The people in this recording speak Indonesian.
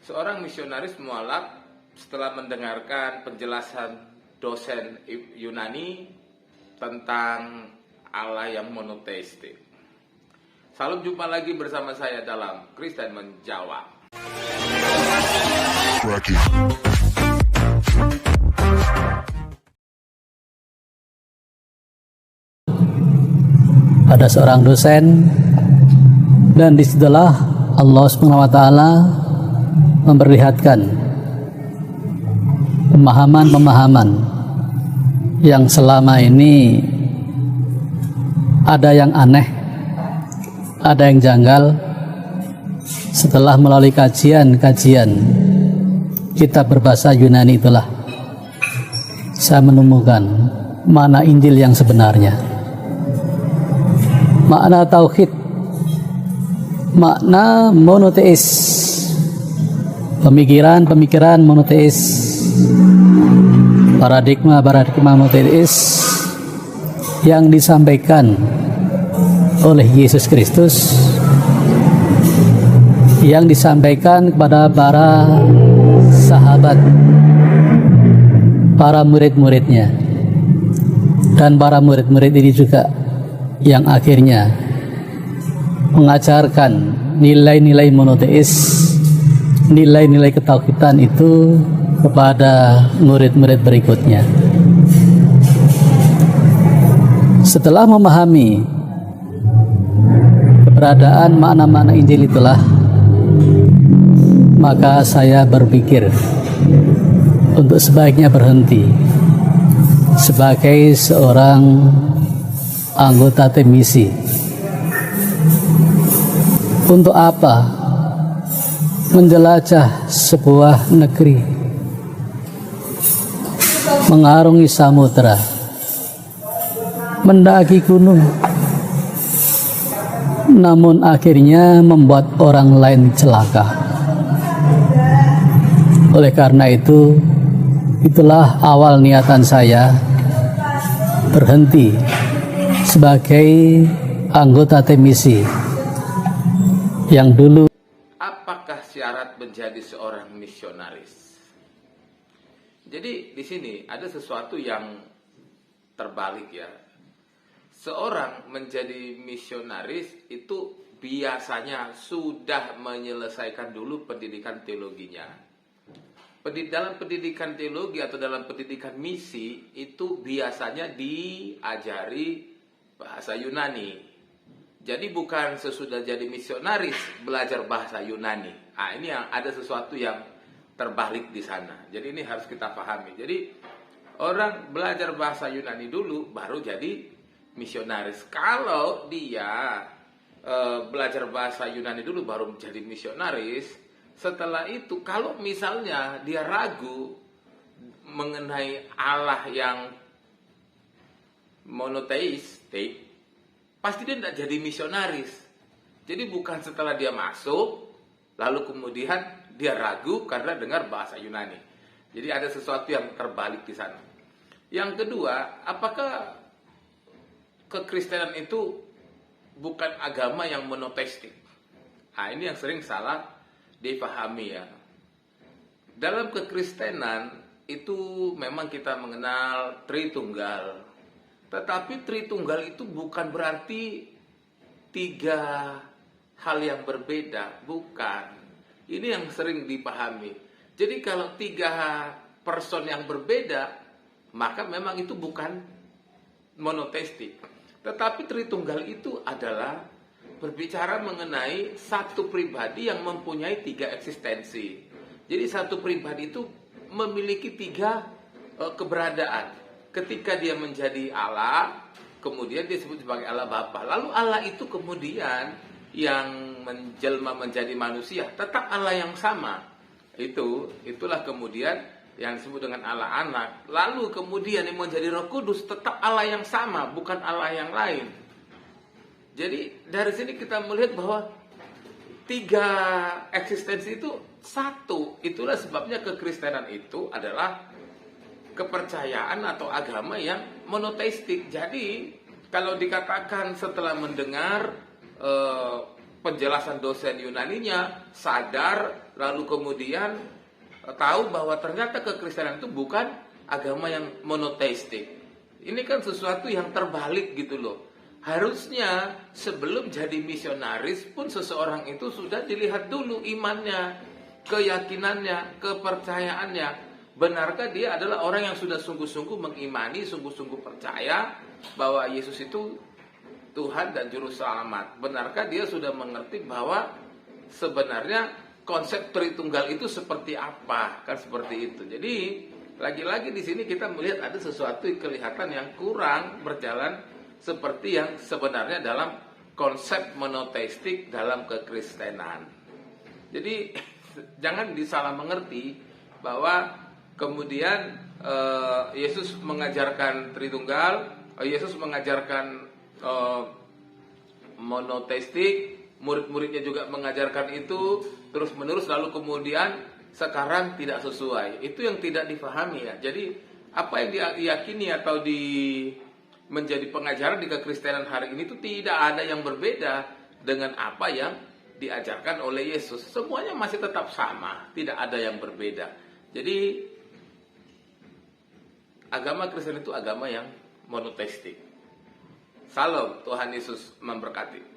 Seorang misionaris mualaf setelah mendengarkan penjelasan dosen Yunani tentang Allah yang monoteistik. Salam jumpa lagi bersama saya dalam Kristen Menjawab. Ada seorang dosen, dan disitulah Allah SWT memperlihatkan pemahaman-pemahaman yang selama ini ada yang aneh, ada yang janggal. Setelah melalui kajian kitab berbahasa Yunani itulah saya menemukan makna Injil yang sebenarnya, makna tauhid, makna monoteis, pemikiran monoteis, paradigma monoteis yang disampaikan oleh Yesus Kristus, yang disampaikan kepada para sahabat, para murid-muridnya, dan para murid-murid ini juga yang akhirnya mengajarkan nilai-nilai monoteis, nilai-nilai ketauhidan itu kepada murid-murid berikutnya. Setelah memahami keberadaan makna-makna Injil itulah, maka saya berpikir untuk sebaiknya berhenti sebagai seorang anggota tim misi. Untuk apa menjelajah sebuah negeri, mengarungi samudera, mendaki gunung, namun akhirnya membuat orang lain celaka. Oleh karena itu, itulah awal niatan saya berhenti sebagai anggota tim misi yang dulu. Apakah syarat menjadi seorang misionaris? Jadi di sini ada sesuatu yang terbalik ya. Seorang menjadi misionaris itu biasanya sudah menyelesaikan dulu pendidikan teologinya. Dalam pendidikan teologi atau dalam pendidikan misi itu biasanya diajari bahasa Yunani. Jadi bukan sesudah jadi misionaris belajar bahasa Yunani. Nah, ini yang ada sesuatu yang terbalik di sana. Jadi ini harus kita pahami. Jadi orang belajar bahasa Yunani dulu baru jadi misionaris. Kalau dia belajar bahasa Yunani dulu baru menjadi misionaris, setelah itu kalau misalnya dia ragu mengenai Allah yang monoteistik, pasti dia tidak jadi misionaris. Jadi bukan setelah dia masuk lalu kemudian dia ragu karena dengar bahasa Yunani. Jadi ada sesuatu yang terbalik di sana. Yang kedua, apakah kekristenan itu bukan agama yang monoteistik? Nah, ini yang sering salah dipahami ya. Dalam kekristenan itu memang kita mengenal Tritunggal. Tetapi Tritunggal itu bukan berarti tiga hal yang berbeda, bukan. Ini yang sering dipahami. Jadi kalau tiga person yang berbeda, maka memang itu bukan monoteistik. Tetapi Tritunggal itu adalah berbicara mengenai satu pribadi yang mempunyai tiga eksistensi. Jadi satu pribadi itu memiliki tiga keberadaan. Ketika dia menjadi Allah, kemudian disebut sebagai Allah Bapa. Lalu Allah itu kemudian yang menjelma menjadi manusia, tetap Allah yang sama. Itulah kemudian yang disebut dengan Allah Anak. Lalu kemudian yang menjadi Roh Kudus, tetap Allah yang sama, bukan Allah yang lain. Jadi dari sini kita melihat bahwa tiga eksistensi itu satu. Itulah sebabnya kekristenan itu adalah kepercayaan atau agama yang monoteistik. Jadi kalau dikatakan setelah mendengar penjelasan dosen Yunaninya, sadar lalu kemudian tahu bahwa ternyata kekristenan itu bukan agama yang monoteistik. Ini kan sesuatu yang terbalik gitu loh. Harusnya sebelum jadi misionaris pun seseorang itu sudah dilihat dulu imannya, keyakinannya, kepercayaannya. Benarkah dia adalah orang yang sudah sungguh-sungguh mengimani, sungguh-sungguh percaya bahwa Yesus itu Tuhan dan Juru Selamat? Benarkah dia sudah mengerti bahwa sebenarnya konsep Tritunggal itu seperti apa? Kan seperti itu. Jadi lagi-lagi di sini kita melihat ada sesuatu yang kelihatan yang kurang berjalan seperti yang sebenarnya dalam konsep monoteistik dalam kekristenan. Jadi jangan disalah mengerti bahwa kemudian Yesus mengajarkan Tritunggal, Yesus mengajarkan monoteistik, murid-muridnya juga mengajarkan itu terus menerus, lalu kemudian sekarang tidak sesuai. Itu yang tidak difahami ya. Jadi apa yang diyakini atau menjadi pengajaran di kekristenan hari ini itu tidak ada yang berbeda dengan apa yang diajarkan oleh Yesus. Semuanya masih tetap sama, tidak ada yang berbeda. Jadi agama Kristen itu agama yang monoteistik. Salam, Tuhan Yesus memberkati.